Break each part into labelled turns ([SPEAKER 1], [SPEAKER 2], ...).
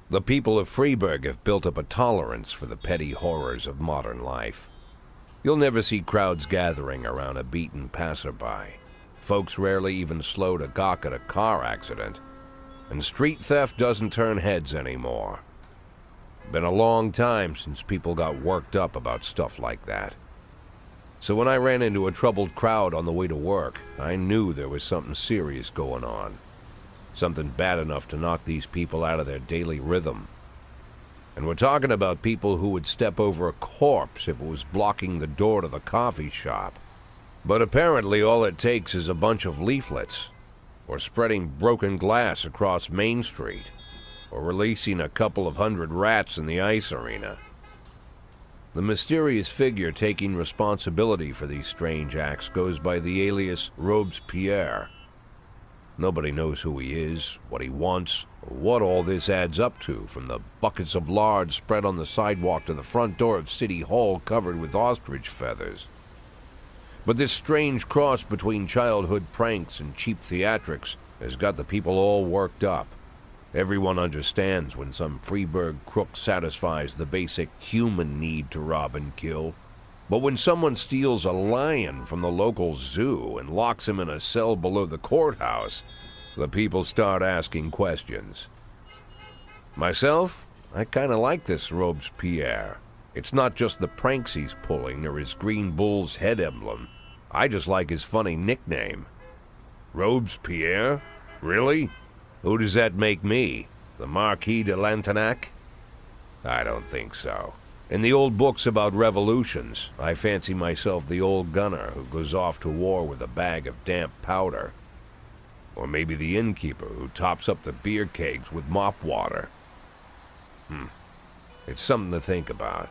[SPEAKER 1] The people of Freiburg have built up a tolerance for the petty horrors of modern life. You'll never see crowds gathering around a beaten passerby. Folks rarely even slow to gawk at a car accident. And street theft doesn't turn heads anymore. Been a long time since people got worked up about stuff like that. So when I ran into a troubled crowd on the way to work, I knew there was something serious going on. Something bad enough to knock these people out of their daily rhythm. And we're talking about people who would step over a corpse if it was blocking the door to the coffee shop. But apparently all it takes is a bunch of leaflets, or spreading broken glass across Main Street, or releasing a couple of hundred rats in the ice arena. The mysterious figure taking responsibility for these strange acts goes by the alias Robespierre. Nobody knows who he is, what he wants, or what all this adds up to, from the buckets of lard spread on the sidewalk to the front door of City Hall covered with ostrich feathers. But this strange cross between childhood pranks and cheap theatrics has got the people all worked up. Everyone understands when some Freiburg crook satisfies the basic human need to rob and kill. But when someone steals a lion from the local zoo and locks him in a cell below the courthouse, the people start asking questions. Myself, I kinda like this Robespierre. It's not just the pranks he's pulling or his green bull's head emblem. I just like his funny nickname. Robespierre? Really? Who does that make me? The Marquis de Lantenac? I don't think so. In the old books about revolutions, I fancy myself the old gunner who goes off to war with a bag of damp powder. Or maybe the innkeeper who tops up the beer kegs with mop water. It's something to think about.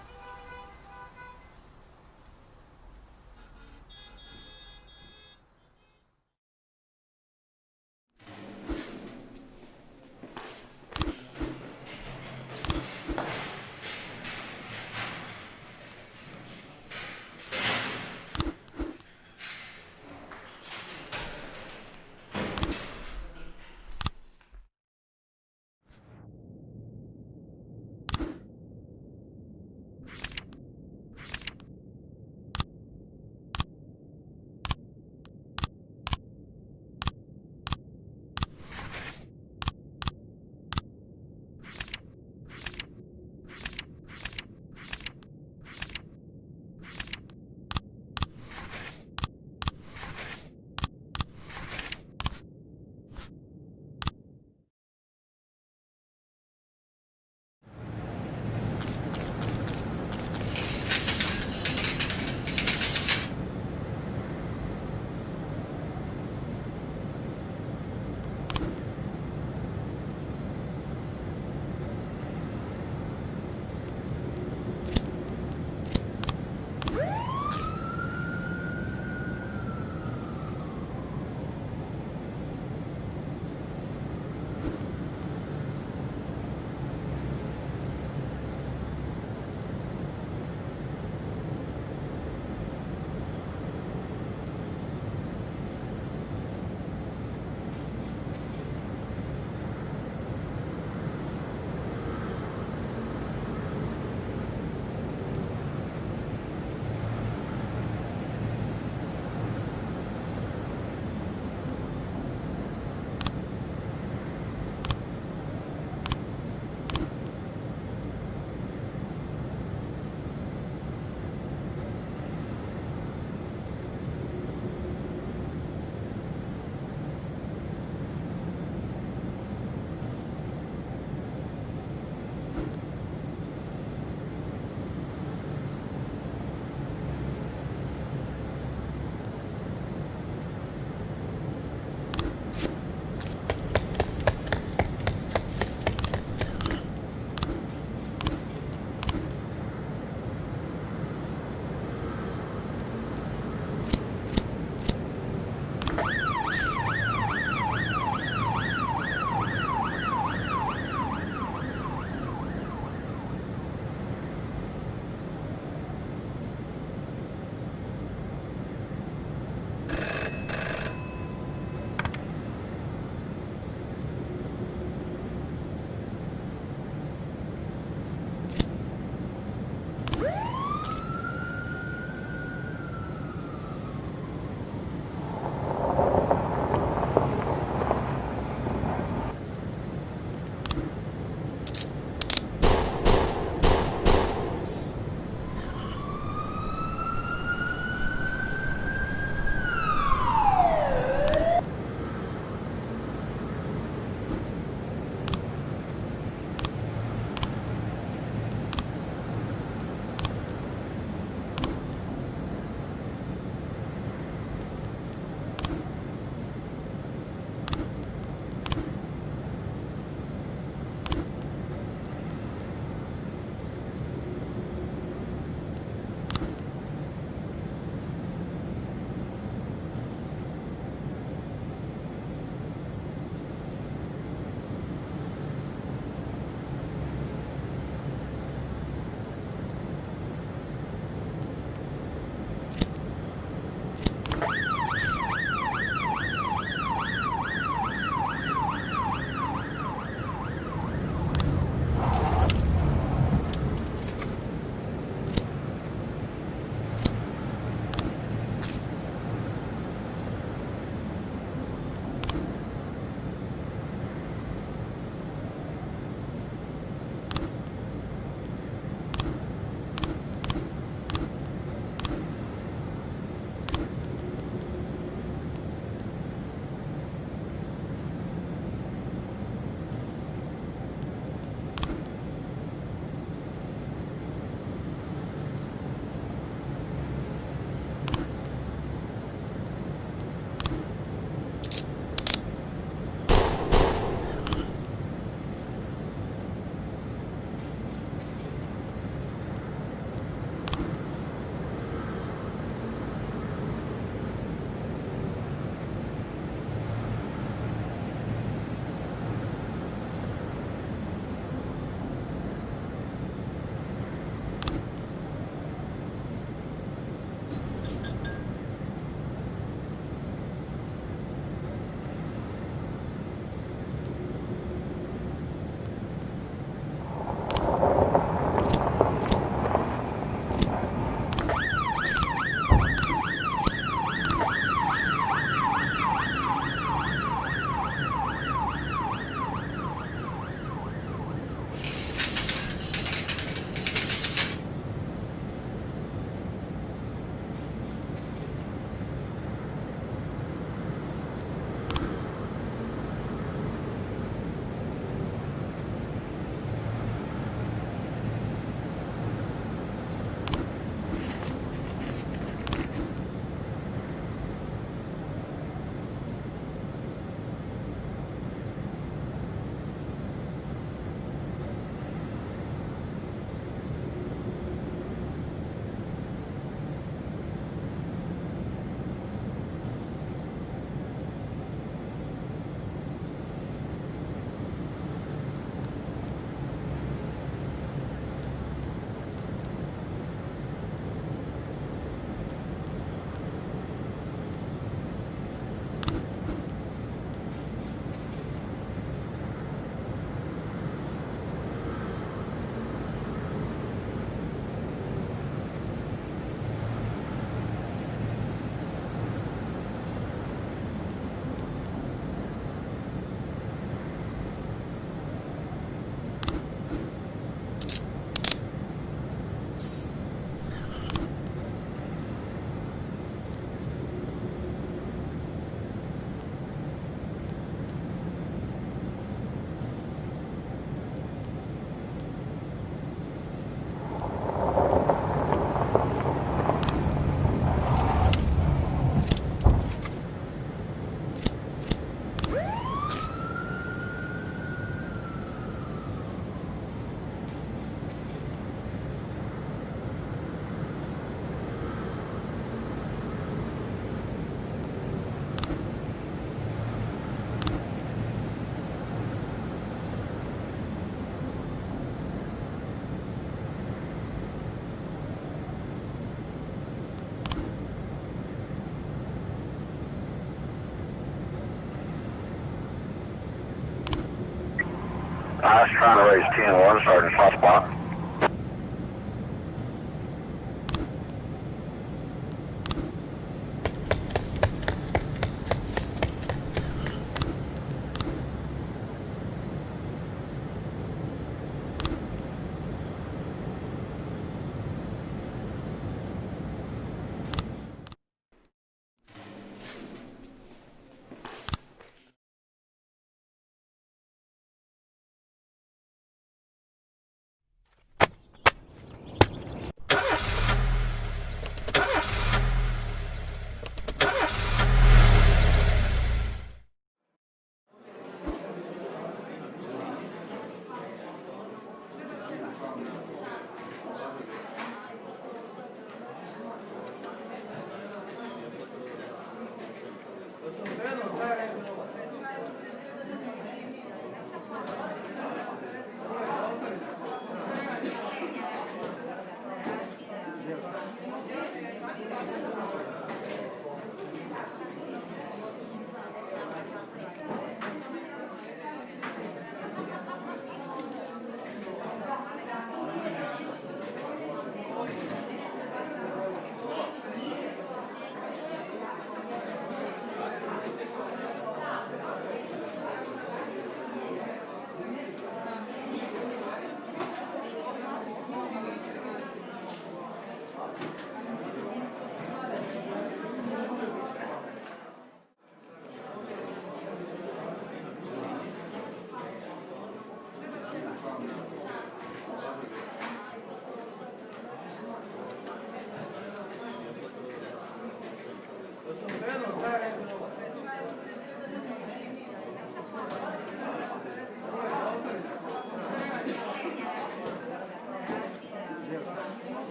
[SPEAKER 2] I was trying to raise 10-1, Sergeant Hotspot.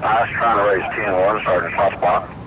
[SPEAKER 2] I was trying to raise TN1, Sergeant Soft Spot.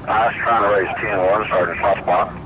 [SPEAKER 2] I was trying to raise TN1, Sergeant Soft Spot.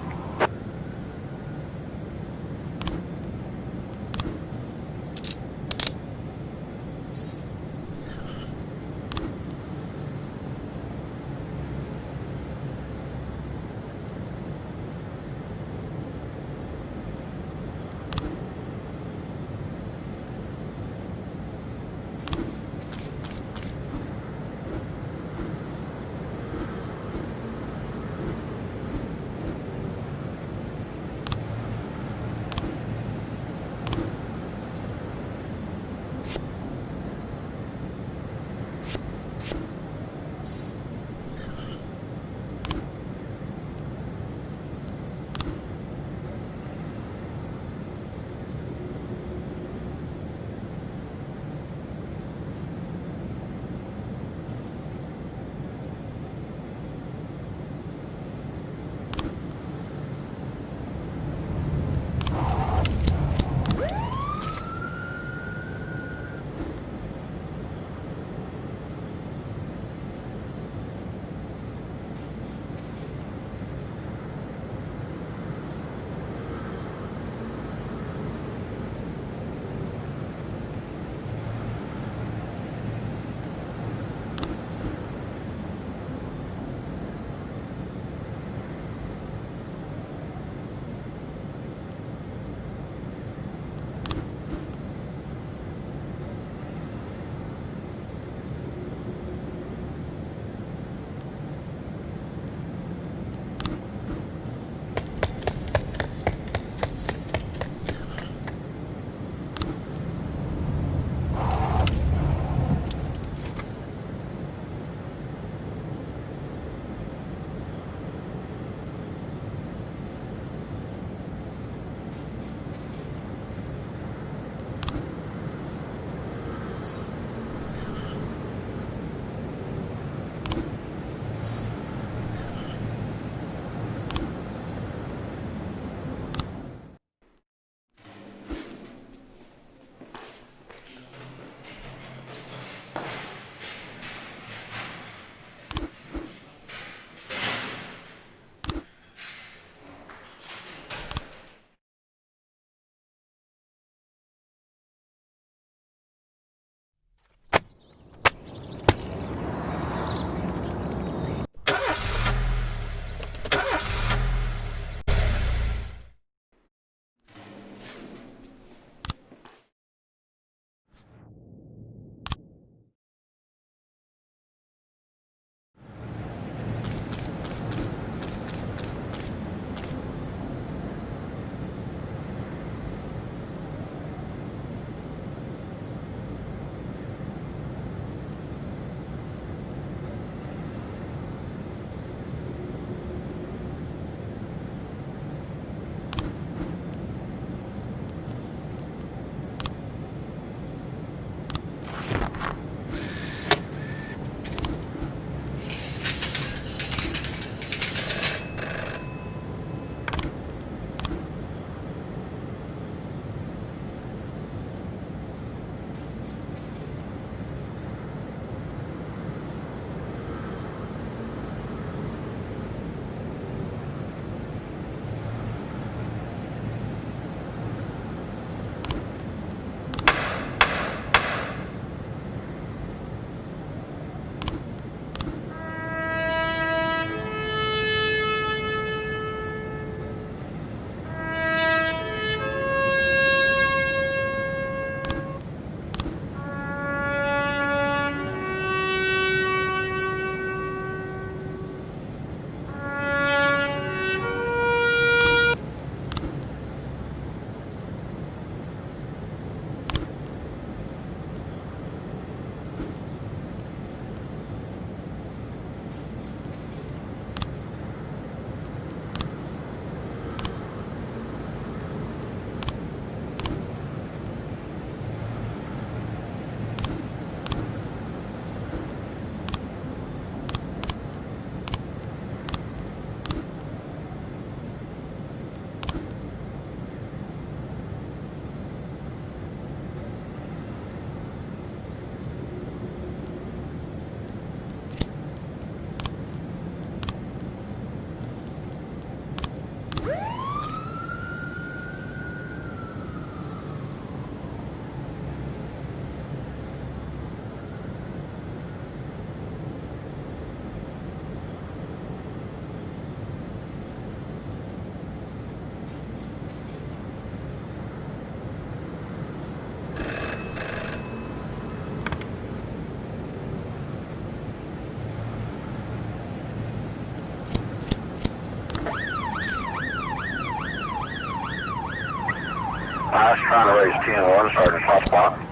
[SPEAKER 2] was trying to raise TN1, Sergeant, hot spot.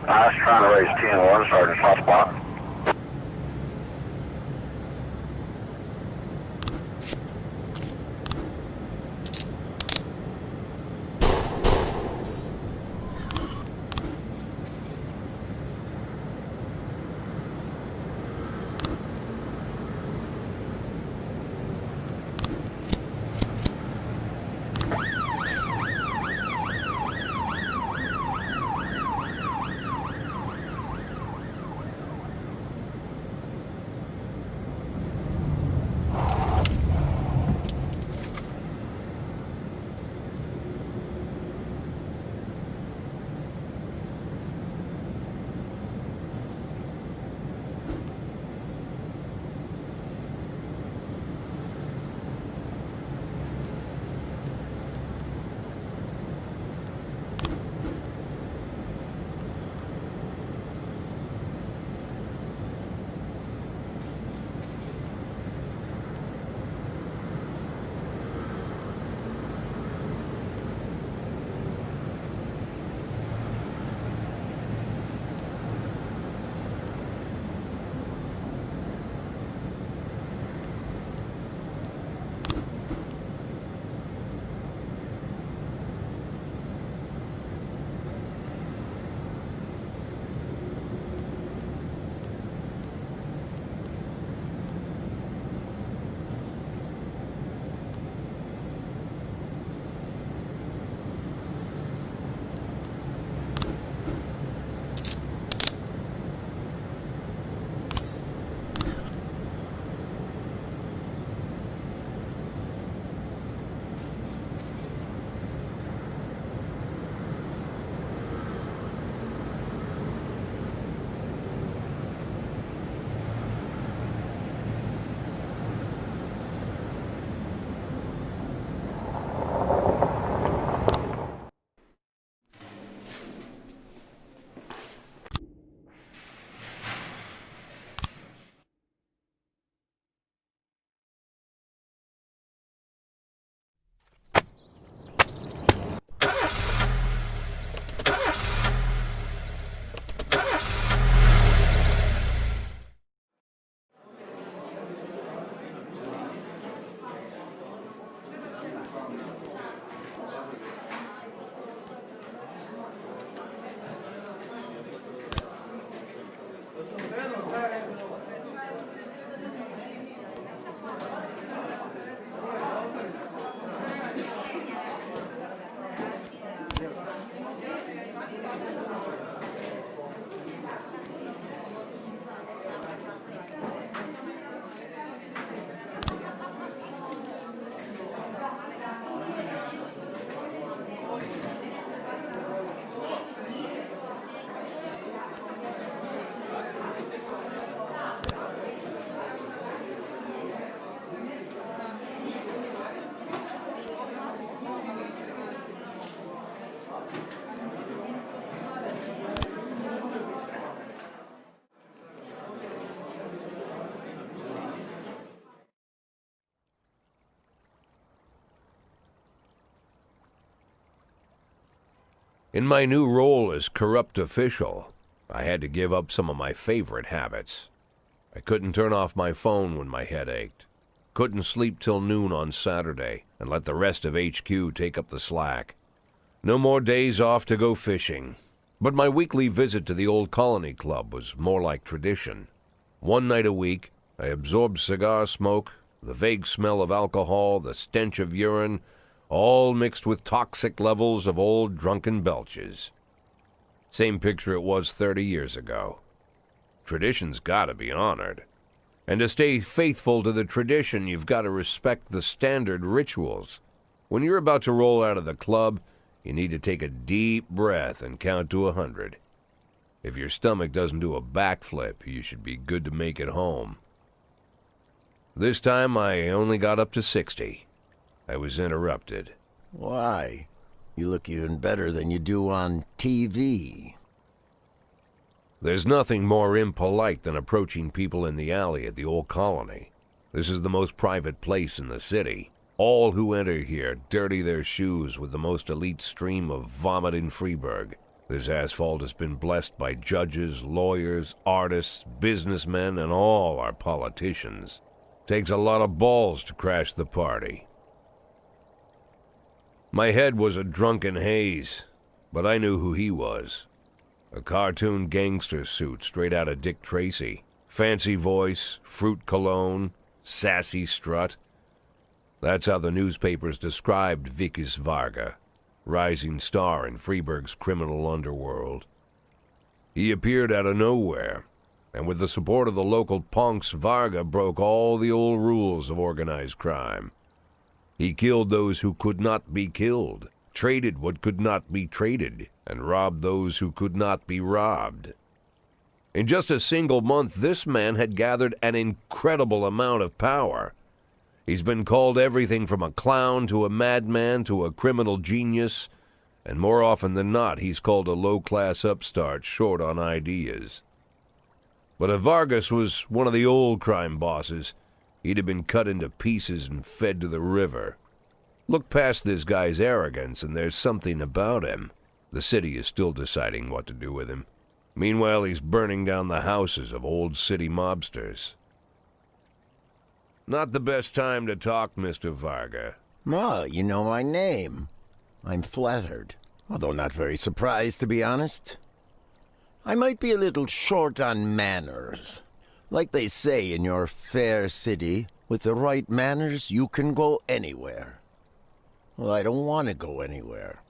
[SPEAKER 2] I was trying to raise TN1, Sergeant, hot spot.
[SPEAKER 1] In my new role as corrupt official, I had to give up some of my favorite habits. I couldn't turn off my phone when my head ached. Couldn't sleep till noon on Saturday and let the rest of HQ take up the slack. No more days off to go fishing. But my weekly visit to the old Colony Club was more like tradition. One night a week, I absorbed cigar smoke, the vague smell of alcohol, the stench of urine, all mixed with toxic levels of old drunken belches. Same picture it was 30 years ago. Tradition's gotta be honored. And to stay faithful to the tradition, you've got to respect the standard rituals. When you're about to roll out of the club, you need to take a deep breath and count to 100. If your stomach doesn't do a backflip, you should be good to make it home. This time, I only got up to 60. I was interrupted.
[SPEAKER 3] Why? You look even better than you do on TV.
[SPEAKER 1] There's nothing more impolite than approaching people in the alley at the old Colony. This is the most private place in the city. All who enter here dirty their shoes with the most elite stream of vomit in Freeburg. This asphalt has been blessed by judges, lawyers, artists, businessmen, and all our politicians. Takes a lot of balls to crash the party. My head was a drunken haze, but I knew who he was. A cartoon gangster suit straight out of Dick Tracy. Fancy voice, fruit cologne, sassy strut. That's how the newspapers described Vikas Varga, rising star in Freeburg's criminal underworld. He appeared out of nowhere, and with the support of the local punks, Varga broke all the old rules of organized crime. He killed those who could not be killed, traded what could not be traded, and robbed those who could not be robbed. In just a single month, this man had gathered an incredible amount of power. He's been called everything from a clown to a madman to a criminal genius, and more often than not, he's called a low-class upstart short on ideas. But if Vargas was one of the old crime bosses, he'd have been cut into pieces and fed to the river. Look past this guy's arrogance, and there's something about him. The city is still deciding what to do with him. Meanwhile, he's burning down the houses of old city mobsters. Not the best time to talk, Mr. Varga.
[SPEAKER 3] Well, you know my name. I'm flattered, although not very surprised, to be honest. I might be a little short on manners. Like they say in your fair city, with the right manners, you can go anywhere. Well, I don't want to go anywhere.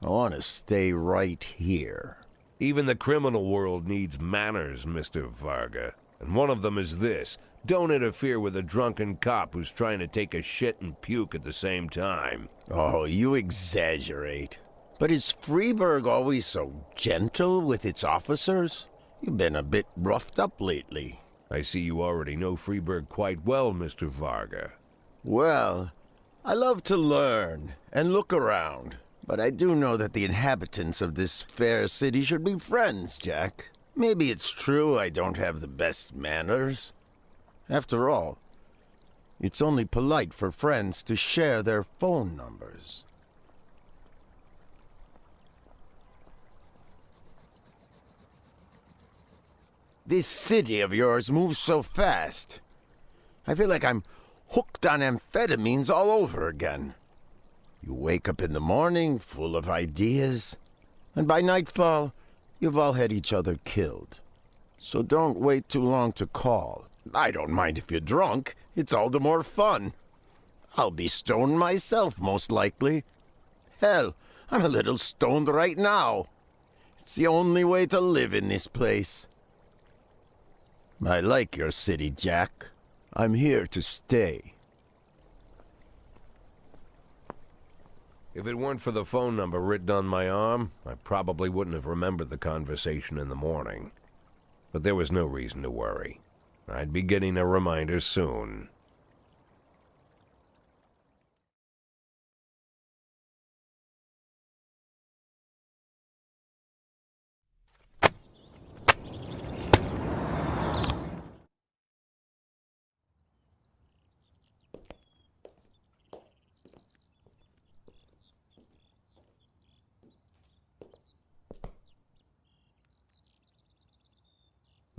[SPEAKER 3] I want to stay right here.
[SPEAKER 1] Even the criminal world needs manners, Mr. Varga. And one of them is this: don't interfere with a drunken cop who's trying to take a shit and puke at the same time.
[SPEAKER 3] Oh, you exaggerate. But is Freeburg always so gentle with its officers? You've been a bit roughed up lately.
[SPEAKER 1] I see you already know Freeburg quite well, Mr. Varga.
[SPEAKER 3] Well, I love to learn and look around. But I do know that the inhabitants of this fair city should be friends, Jack. Maybe it's true I don't have the best manners. After all, it's only polite for friends to share their phone numbers. This city of yours moves so fast. I feel like I'm hooked on amphetamines all over again. You wake up in the morning full of ideas, and by nightfall, you've all had each other killed. So don't wait too long to call. I don't mind if you're drunk. It's all the more fun. I'll be stoned myself, most likely. Hell, I'm a little stoned right now. It's the only way to live in this place. I like your city, Jack. I'm here to stay.
[SPEAKER 1] If it weren't for the phone number written on my arm, I probably wouldn't have remembered the conversation in the morning. But there was no reason to worry. I'd be getting a reminder soon.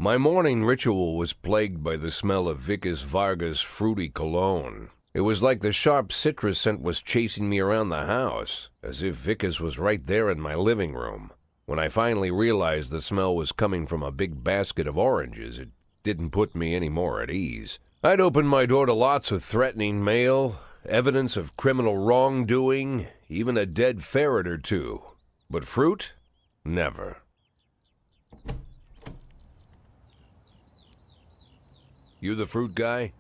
[SPEAKER 1] My morning ritual was plagued by the smell of Vicus Varga's fruity cologne. It was like the sharp citrus scent was chasing me around the house, as if Vicus was right there in my living room. When I finally realized the smell was coming from a big basket of oranges, it didn't put me any more at ease. I'd opened my door to lots of threatening mail, evidence of criminal wrongdoing, even a dead ferret or two. But fruit? Never. You the fruit guy?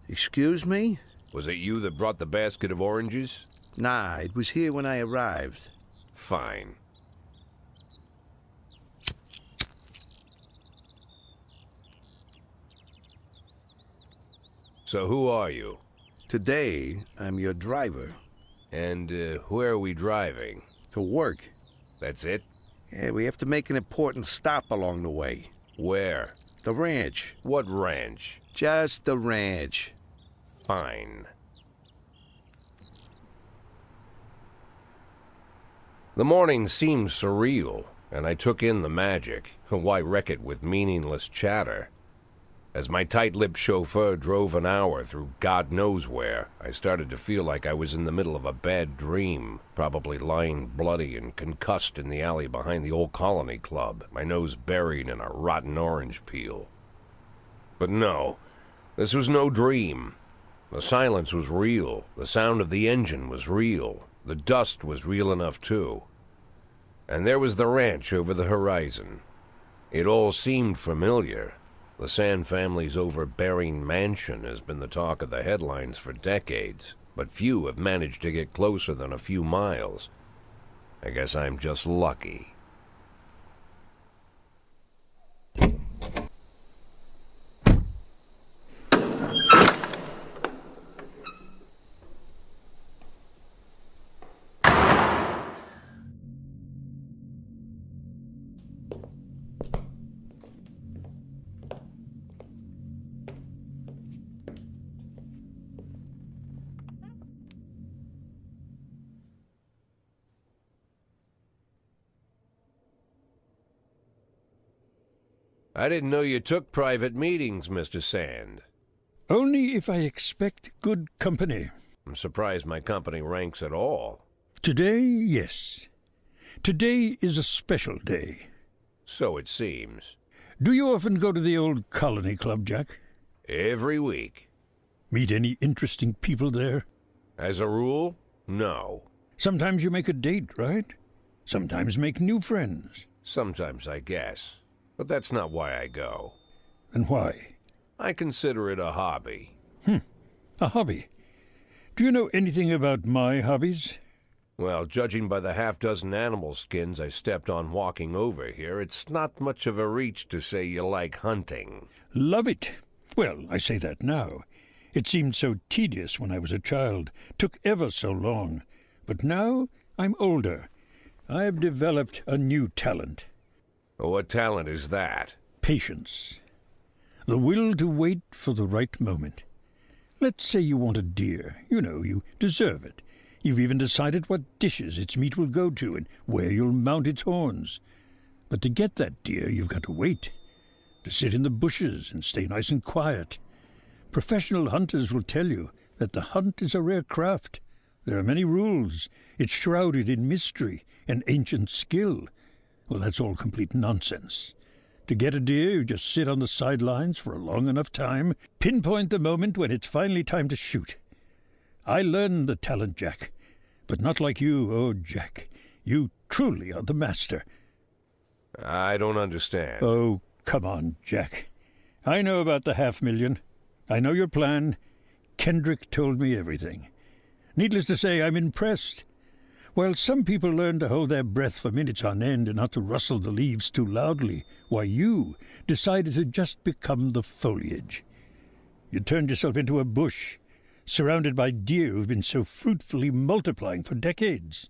[SPEAKER 4] Excuse me?
[SPEAKER 1] Was it you that brought the basket of oranges?
[SPEAKER 4] Nah, it was here when I arrived.
[SPEAKER 1] Fine. So who are you?
[SPEAKER 4] Today, I'm your driver.
[SPEAKER 1] And where are we driving?
[SPEAKER 4] To work.
[SPEAKER 1] That's it?
[SPEAKER 4] Yeah, we have to make an important stop along the way.
[SPEAKER 1] Where?
[SPEAKER 4] The ranch.
[SPEAKER 1] What ranch?
[SPEAKER 4] Just the ranch.
[SPEAKER 1] Fine. The morning seemed surreal, and I took in the magic. Why wreck it with meaningless chatter? As my tight-lipped chauffeur drove an hour through God knows where, I started to feel like I was in the middle of a bad dream, probably lying bloody and concussed in the alley behind the old Colony Club, my nose buried in a rotten orange peel. But no, this was no dream. The silence was real. The sound of the engine was real. The dust was real enough, too. And there was the ranch over the horizon. It all seemed familiar. The Sand family's overbearing mansion has been the talk of the headlines for decades, but few have managed to get closer than a few miles. I guess I'm just lucky. I didn't know you took private meetings, Mr. Sand.
[SPEAKER 5] Only if I expect good company.
[SPEAKER 1] I'm surprised my company ranks at all.
[SPEAKER 5] Today, yes. Today is a special day.
[SPEAKER 1] So it seems.
[SPEAKER 5] Do you often go to the old Colony Club, Jack?
[SPEAKER 1] Every week.
[SPEAKER 5] Meet any interesting people there?
[SPEAKER 1] As a rule, no.
[SPEAKER 5] Sometimes you make a date, right? Sometimes make new friends.
[SPEAKER 1] Sometimes, I guess. But that's not why I go.
[SPEAKER 5] And why?
[SPEAKER 1] I consider it a hobby.
[SPEAKER 5] A hobby. Do you know anything about my hobbies?
[SPEAKER 1] Well, judging by the half-dozen animal skins I stepped on walking over here, it's not much of a reach to say you like hunting.
[SPEAKER 5] Love it. Well, I say that now. It seemed so tedious when I was a child. Took ever so long. But now I'm older. I've developed a new talent.
[SPEAKER 1] What talent is that?
[SPEAKER 5] Patience. The will to wait for the right moment. Let's say you want a deer. You know, you deserve it. You've even decided what dishes its meat will go to and where you'll mount its horns. But to get that deer, you've got to wait. To sit in the bushes and stay nice and quiet. Professional hunters will tell you that the hunt is a rare craft. There are many rules. It's shrouded in mystery and ancient skill. Well, that's all complete nonsense. To get a deer, you just sit on the sidelines for a long enough time, pinpoint the moment when it's finally time to shoot. I learned the talent, Jack, but not like you, oh, Jack. You truly are the master.
[SPEAKER 1] I don't understand.
[SPEAKER 5] Oh, come on, Jack. I know about the 500,000. I know your plan. Kendrick told me everything. Needless to say, I'm impressed. While some people learn to hold their breath for minutes on end and not to rustle the leaves too loudly, why you decided to just become the foliage. You turned yourself into a bush, surrounded by deer who've been so fruitfully multiplying for decades.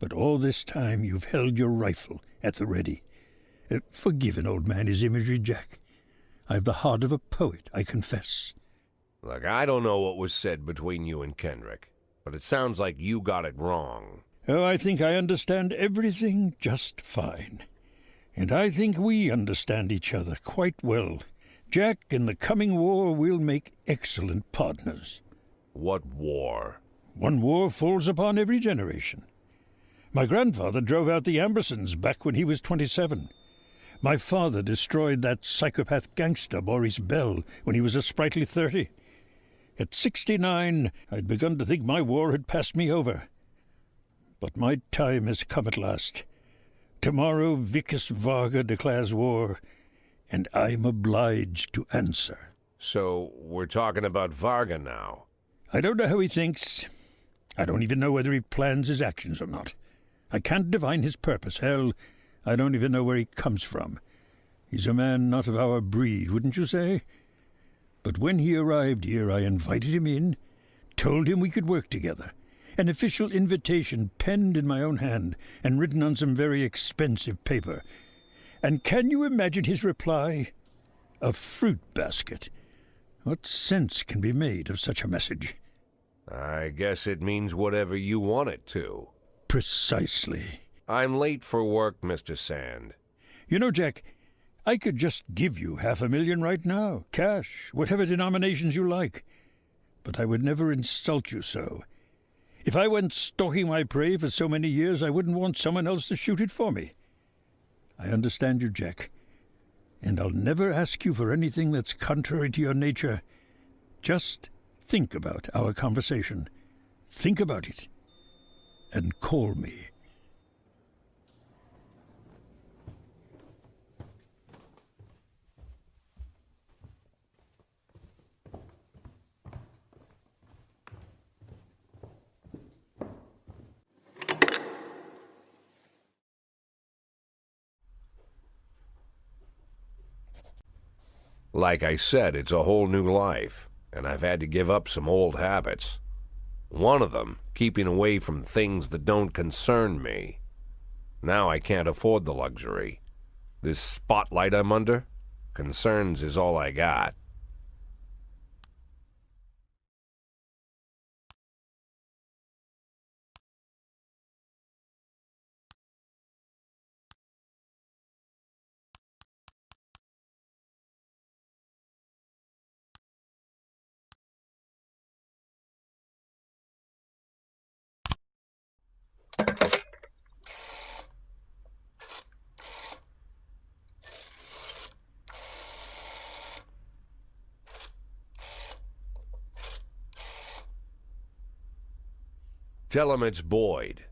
[SPEAKER 5] But all this time you've held your rifle at the ready. Forgive an old man his imagery, Jack. I've the heart of a poet, I confess.
[SPEAKER 1] Look, I don't know what was said between you and Kendrick, but it sounds like you got it wrong.
[SPEAKER 5] Oh, I think I understand everything just fine. And I think we understand each other quite well. Jack, in the coming war, we'll make excellent partners.
[SPEAKER 1] What war?
[SPEAKER 5] One war falls upon every generation. My grandfather drove out the Ambersons back when he was 27. My father destroyed that psychopath gangster Maurice Bell when he was a sprightly 30. At 69, I'd begun to think my war had passed me over. But my time has come at last. Tomorrow Vickis Varga declares war, and I'm obliged to answer.
[SPEAKER 1] So, we're talking about Varga now.
[SPEAKER 5] I don't know how he thinks. I don't even know whether he plans his actions or not. I can't divine his purpose. Hell, I don't even know where he comes from. He's a man not of our breed, wouldn't you say? But when he arrived here, I invited him in, told him we could work together. An official invitation penned in my own hand and written on some very expensive paper. And can you imagine his reply? A fruit basket. What sense can be made of such a message?
[SPEAKER 1] I guess it means whatever you want it to.
[SPEAKER 5] Precisely.
[SPEAKER 1] I'm late for work, Mr. Sand.
[SPEAKER 5] You know, Jack, I could just give you $500,000 right now, cash, whatever denominations you like. But I would never insult you so. If I went stalking my prey for so many years, I wouldn't want someone else to shoot it for me. I understand you, Jack, and I'll never ask you for anything that's contrary to your nature. Just think about our conversation. Think about it, and call me.
[SPEAKER 1] Like I said, it's a whole new life, and I've had to give up some old habits. One of them, keeping away from things that don't concern me. Now I can't afford the luxury. This spotlight I'm under, concerns is all I got. Tell him it's Boyd.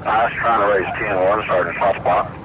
[SPEAKER 2] I was trying to raise 10-1, Sergeant, hot spot.